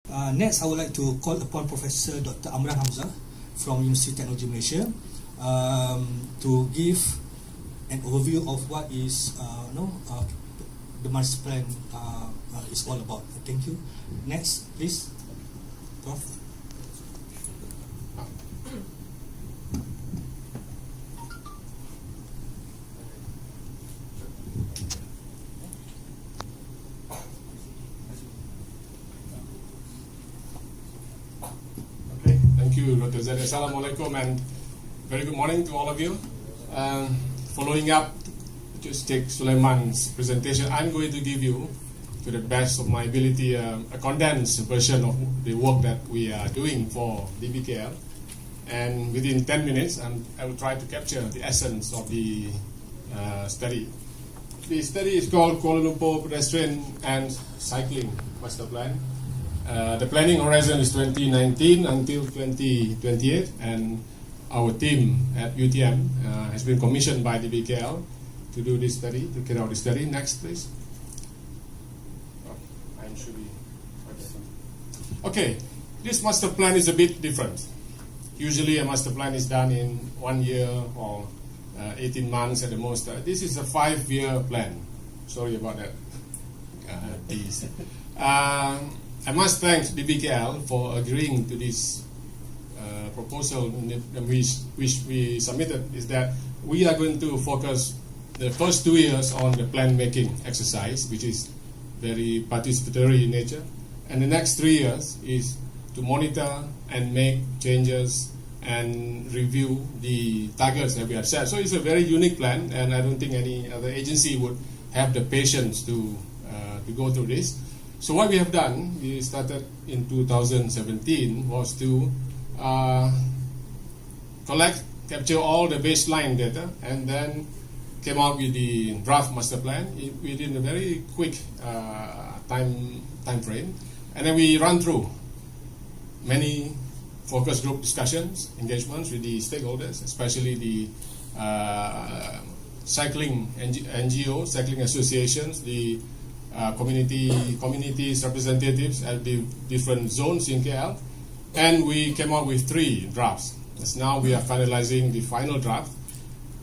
Next, I would like to call upon Professor Dr. Amran Hamzah from University of Technology Malaysia to give an overview of what is the Masterplan is all about. Thank you. Next, please, Prof. Thank you, Dr. Zaid. Assalamualaikum and very good morning to all of you. Following up just Sheikh Sulaiman's presentation, I'm going to give you, to the best of my ability, a condensed version of the work that we are doing for DBKL. And within 10 minutes, I will try to capture the essence of the study. The study is called Kuala Lumpur Pedestrian and Cycling Masterplan. The planning horizon is 2019 until 2028, and our team at UTM has been commissioned by the BKL to do this study, to carry out the study. Next, please. Okay, this master plan is a bit different. Usually a master plan is done in 1 year or 18 months at the most. This is a 5-year plan. Sorry about that. Please. I must thank the BKL for agreeing to this proposal which we submitted, is that we are going to focus the first 2 years on the plan making exercise, which is very participatory in nature, and the next 3 years is to monitor and make changes and review the targets that we have set. So it's a very unique plan, and I don't think any other agency would have the patience to go through this. So what we have done, we started in 2017, was to capture all the baseline data, and then came out with the draft master plan within a very quick time frame. And then we run through many focus group discussions, engagements with the stakeholders, especially the cycling NGOs, cycling associations, the communities representatives at the different zones in KL, and we came out with 3 drafts. As now we are finalizing the final draft,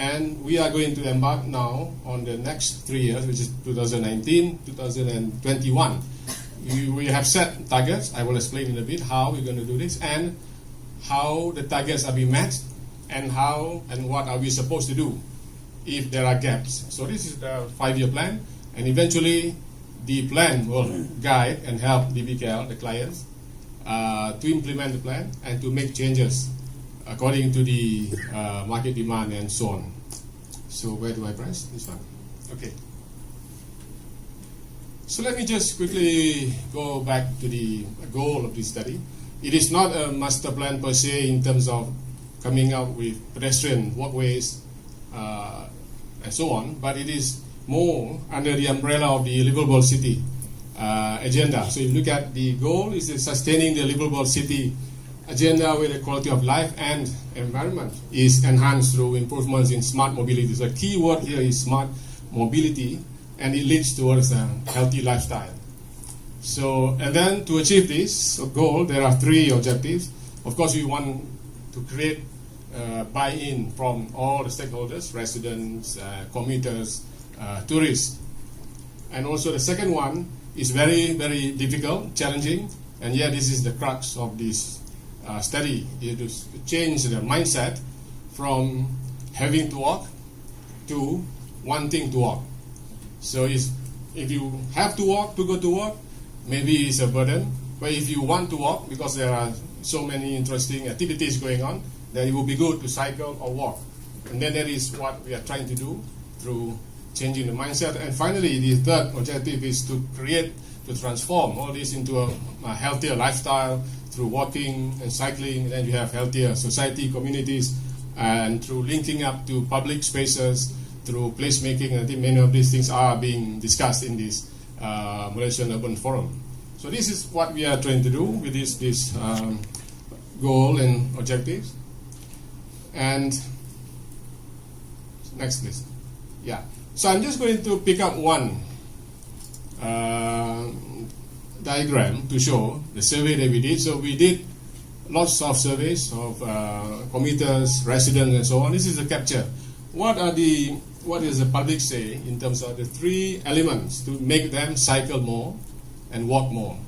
and we are going to embark now on the next 3 years, which is 2019, 2021. We have set targets. I will explain in a bit how we're going to do this, and how the targets are being met, and how and what are we supposed to do if there are gaps. So this is the 5-year plan, and eventually the plan will guide and help DBKL, the clients, to implement the plan and to make changes according to the market demand and so on. So where do I press? This one. Okay. So let me just quickly go back to the goal of this study. It is not a master plan per se in terms of coming up with pedestrian walkways and so on, but it is more under the umbrella of the livable city agenda. So if you look at the goal, is sustaining the livable city agenda, where the quality of life and environment is enhanced through improvements in smart mobility. So the key word here is smart mobility, and it leads towards a healthy lifestyle. So, and then to achieve this goal, there are 3 objectives. Of course, we want to create buy-in from all the stakeholders, residents, commuters, tourists. And also the second one is very, very difficult, challenging, and yet this is the crux of this study. It is to change the mindset from having to walk to wanting to walk. So if you have to walk to go to work, maybe it's a burden. But if you want to walk, because there are so many interesting activities going on, then it will be good to cycle or walk. And then that is what we are trying to do through changing the mindset. And finally, the third objective is to transform all this into a healthier lifestyle through walking and cycling. And then you have healthier society, communities, and through linking up to public spaces, through placemaking. I think many of these things are being discussed in this Malaysian Urban Forum. So this is what we are trying to do with this goal and objectives. And next, please. Yeah. So I'm just going to pick up one diagram to show the survey that we did. So we did lots of surveys of commuters, residents, and so on. This is a capture. What does the public say in terms of the three elements to make them cycle more and walk more?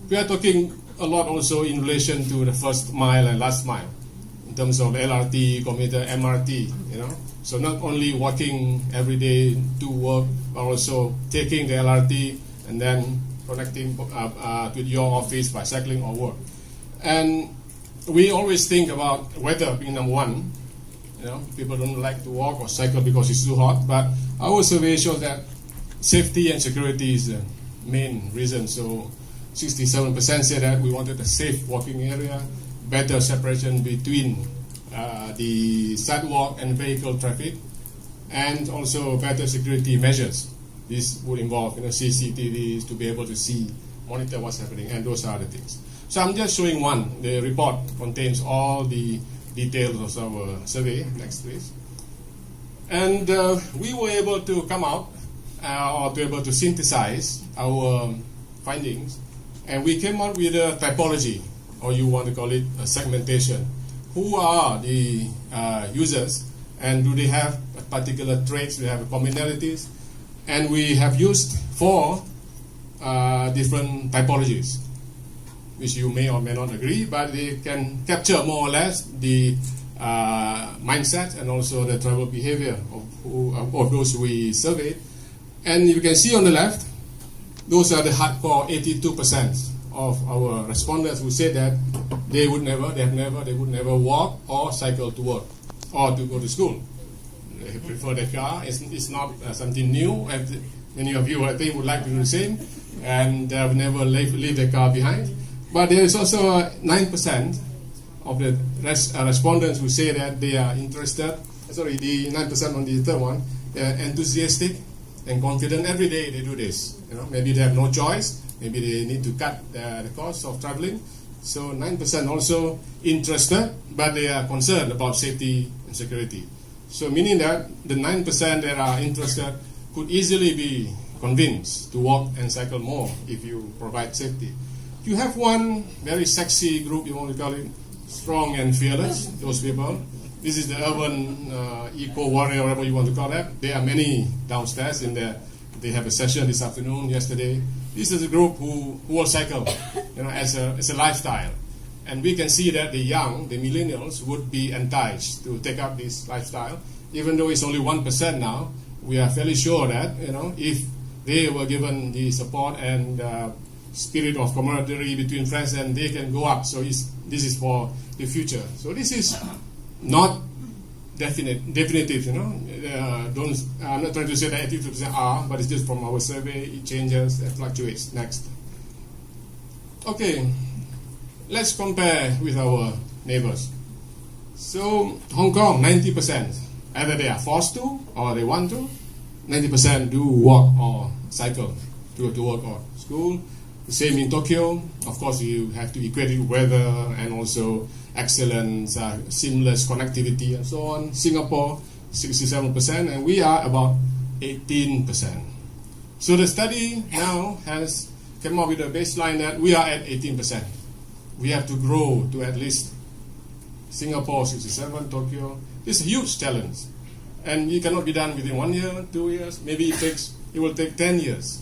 We are talking a lot also in relation to the first mile and last mile, in terms of LRT, commuter, MRT, you know. So not only walking every day to work, but also taking the LRT and then connecting to your office by cycling or work. And we always think about weather being number one. You know, people don't like to walk or cycle because it's too hot. But our survey shows that safety and security is the main reason. So 67% say that we wanted a safe walking area, better separation between the sidewalk and vehicle traffic, and also better security measures. This would involve, you know, CCTVs to be able to see, monitor what's happening, and those are the things. So I'm just showing one. The report contains all the details of our survey. Next, please. And we were able to come out or to able to synthesize our findings, and we came out with a typology, or you want to call it a segmentation. Who are the users, and do they have particular traits? Do they have commonalities? And we have used 4 different typologies, which you may or may not agree, but they can capture more or less the mindset and also the travel behavior of those we surveyed. And you can see on the left, those are the hardcore 82% of our respondents who said that they would never walk or cycle to work or to go to school. They prefer the car. It's not something new. And many of you, I think, would like to do the same, and would never leave the car behind. But there is also 9% of the respondents who say that they are interested. Sorry, the 9% on the third one, they are enthusiastic and confident. Every day they do this. You know, maybe they have no choice. Maybe they need to cut the cost of traveling. So 9% also interested, but they are concerned about safety and security. So meaning that the 9% that are interested could easily be convinced to walk and cycle more if you provide safety. You have one very sexy group, you want to call it strong and fearless, those people. This is the urban eco warrior, whatever you want to call that. There are many downstairs in there. They have a session this afternoon, yesterday. This is a group who will cycle, you know, as a lifestyle. And we can see that the young, the millennials, would be enticed to take up this lifestyle. Even though it's only 1% now, we are fairly sure that, you know, if they were given the support and spirit of camaraderie between friends, and they can go up. So this is for the future. So this is not definitive, you know. I'm not trying to say that 82% are, but it's just from our survey. It changes, it fluctuates. Next. Okay, let's compare with our neighbors. So Hong Kong, 90%, either they are forced to or they want to. 90% do walk or cycle to go to work or school. The same in Tokyo. Of course, you have to equate it with weather and also excellent, seamless connectivity and so on. Singapore, 67%, and we are about 18%. So the study now has come up with a baseline that we are at 18%. We have to grow to at least Singapore, 67, Tokyo. It's a huge challenge. And it cannot be done within 1 year, 2 years. Maybe it will take 10 years.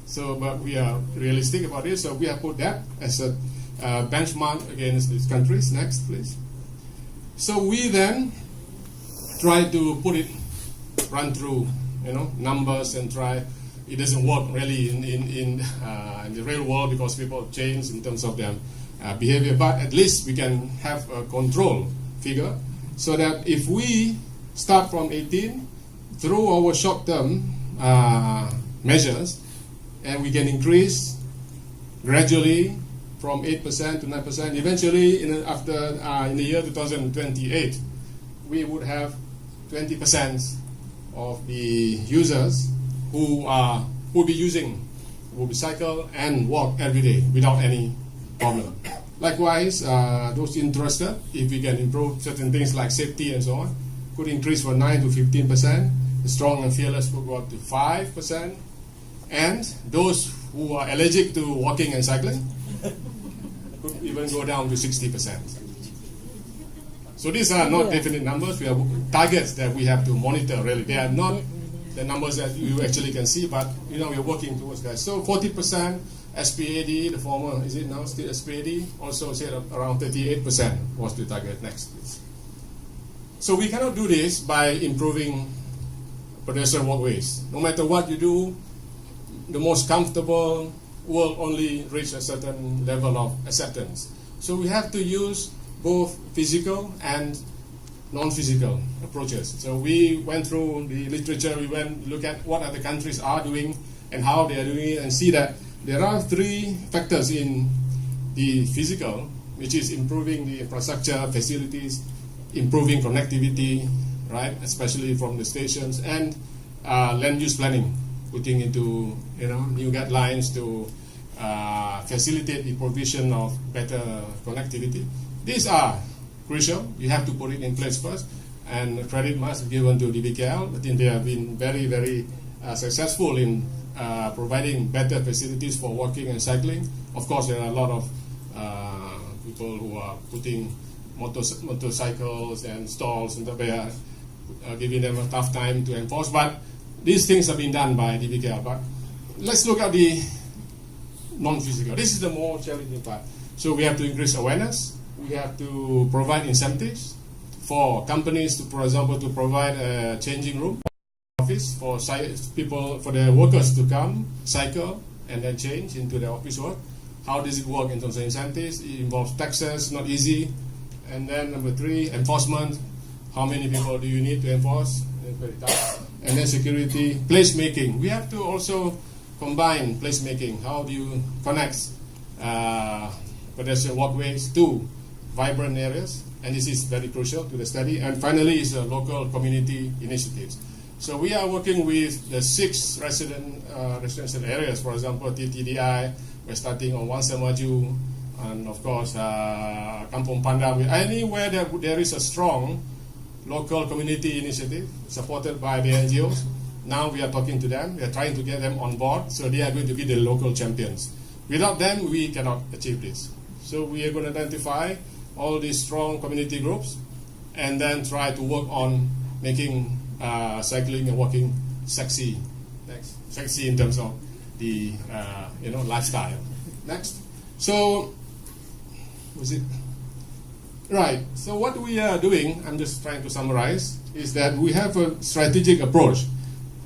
So, but we are realistic about it. So we have put that as a benchmark against these countries. Next, please. So we then try to run through, you know, numbers and try. It doesn't work really in the real world because people change in terms of their behavior. But at least we can have a control figure so that if we start from 18 through our short-term measures, and we can increase gradually from 8% to 9%. Eventually, in the year 2028, we would have 20% of the users who will be cycle and walk every day without any problem. Likewise, those interested, if we can improve certain things like safety and so on, could increase from 9 to 15%. The strong and fearless would go up to 5%. And those who are allergic to walking and cycling could even go down to 60%. So these are not definite numbers. We have targets that we have to monitor. Really, they are not the numbers that you actually can see, but we're working towards that. So 40% SPAD, the former, is it now still SPAD? Also said around 38% was the target. Next, please. So we cannot do this by improving pedestrian walkways. No matter what you do, the most comfortable will only reach a certain level of acceptance. So we have to use both physical and non-physical approaches. So we went through the literature, we went look at what other countries are doing and how they are doing it, and see that there are three factors in the physical, which is improving the infrastructure, facilities, improving connectivity, right, especially from the stations, and land use planning, putting into new guidelines to facilitate the provision of better connectivity. These are crucial. You have to put it in place first, and credit must be given to DBKL. I think they have been very, very successful in providing better facilities for walking and cycling. Of course, there are a lot of people who are putting motorcycles and stalls, and they are giving them a tough time to enforce. But these things have been done by DBKL. But let's look at the non-physical. This is the more challenging part. So we have to increase awareness. We have to provide incentives for companies to, for example, to provide a changing room office for people, for the workers to come, cycle, and then change into their office work. How does it work in terms of incentives? It involves taxes, not easy. And then number 3, enforcement. How many people do you need to enforce? It's very tough. And then security, placemaking. We have to also combine placemaking. How do you connect pedestrian walkways to vibrant areas? And this is very crucial to the study. And finally is local community initiatives. So we are working with the 6 residential areas. For example, TTDI, we're starting on Wangsa Maju, and of course Kampung Pandang. Anywhere that there is a strong local community initiative supported by the NGOs, now we are talking to them. We are trying to get them on board, so they are going to be the local champions. Without them, we cannot achieve this. So we are going to identify all these strong community groups and then try to work on making cycling and walking sexy. Next. Sexy in terms of the lifestyle. Next. So was it right? So what we are doing, I'm just trying to summarize, is that we have a strategic approach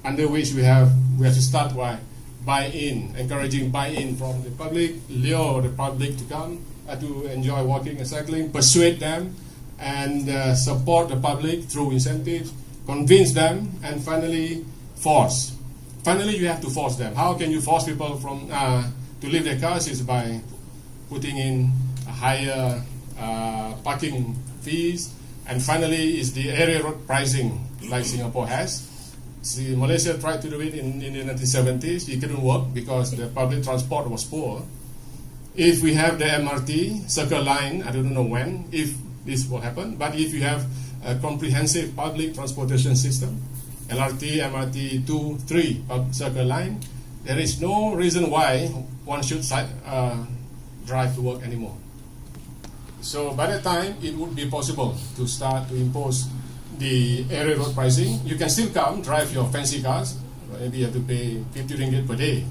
under which we have to start by buy-in, encouraging buy-in from the public, lure the public to come to enjoy walking and cycling, persuade them, and support the public through incentives, convince them, and finally force. Finally, you have to force them. How can you force people from to leave their cars? Is by putting in a higher parking fees, and finally is the area road pricing like Singapore has. See, Malaysia tried to do it in the 1970s. It couldn't work because the public transport was poor. If we have the MRT Circle Line, I don't know when, if this will happen, but if you have a comprehensive public transportation system, LRT, MRT, 2, 3 Circle Line, there is no reason why one should drive to work anymore. So by the time it would be possible to start to impose the area road pricing, you can still come, drive your fancy cars, maybe you have to pay 50 ringgit per day.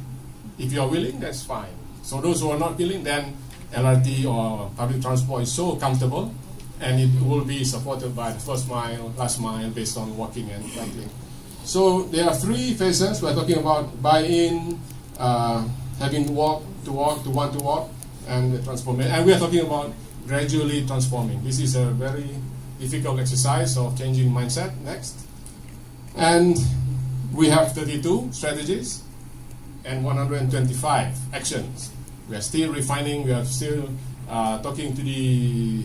If you are willing, that's fine. So those who are not willing, then LRT or public transport is so comfortable, and it will be supported by the first mile, last mile, based on walking and cycling. So there are 3 phases. We're talking about buy-in, having walk, want to walk, and the transformation. And we are talking about gradually transforming. This is a very difficult exercise of changing mindset. Next. And we have 32 strategies and 125 actions. We are still refining, we are still talking to the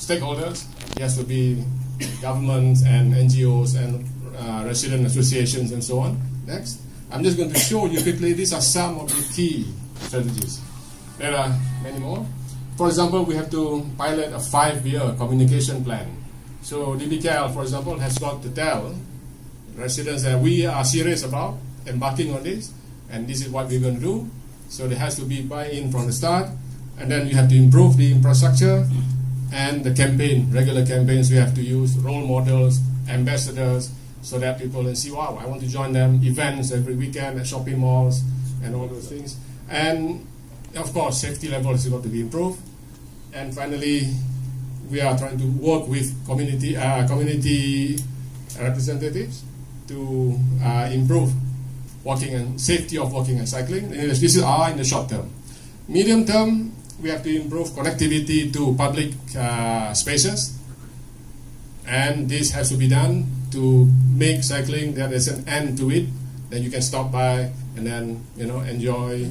stakeholders. It has to be governments and NGOs and resident associations and so on. Next. I'm just going to show you quickly, these are some of the key strategies. There are many more. For example, we have to pilot a 5-year communication plan. So DBKL, for example, has got to tell residents that we are serious about embarking on this, and this is what we're going to do. So there has to be buy-in from the start, and then you have to improve the infrastructure and the campaign, regular campaigns. We have to use role models, ambassadors, so that people can see, wow, I want to join them, events every weekend at shopping malls and all those things. And of course, safety level is got to be improved. And finally, we are trying to work with community representatives to improve walking and safety of walking and cycling. This is in the short term. Medium term, we have to improve connectivity to public spaces, and this has to be done to make cycling that there's an end to it. Then you can stop by and then enjoy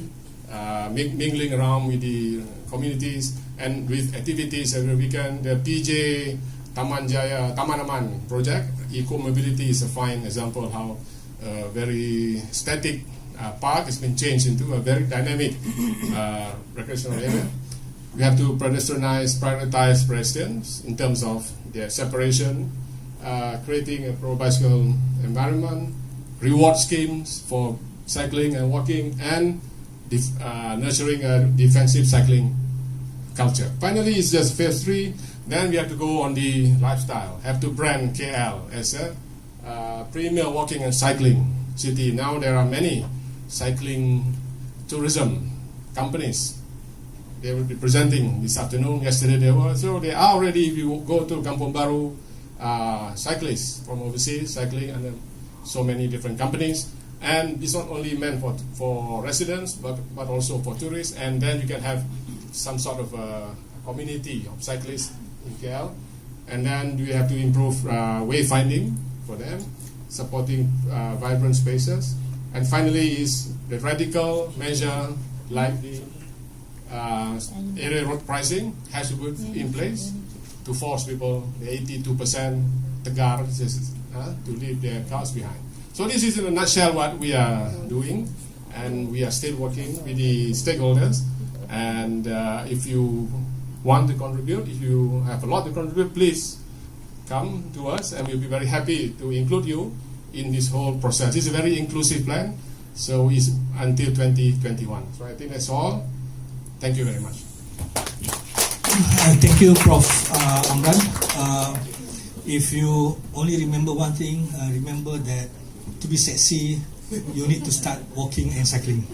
mingling around with the communities and with activities every weekend. The PJ Taman Jaya Taman Aman project, eco mobility, is a fine example of how a very static park has been changed into a very dynamic recreational area. We have to prioritize pedestrians in terms of their separation, creating a pro-bicycle environment, reward schemes for cycling and walking, and nurturing a defensive cycling culture. Finally, it's just phase 3. Then we have to go on the lifestyle. Have to brand KL as a premier walking and cycling city. Now there are many cycling tourism companies. They will be presenting this afternoon. Yesterday they were. So they are already, if you go to Kampung Baru, cyclists from overseas cycling, and so many different companies. And it's not only meant for residents, but also for tourists. And then you can have some sort of a community of cyclists in KL. And then we have to improve wayfinding for them, supporting vibrant spaces. And finally is the radical measure like the area road pricing has to be put in place to force people, the 82% Tegar, to leave their cars behind. So this is in a nutshell what we are doing, and we are still working with the stakeholders. And if you want to contribute, if you have a lot to contribute, please come to us, and we'll be very happy to include you in this whole process. It's a very inclusive plan, so it's until 2021. So I think that's all. Thank you very much. Thank you, Prof. Amran. If you only remember one thing, remember that to be sexy, you need to start walking and cycling.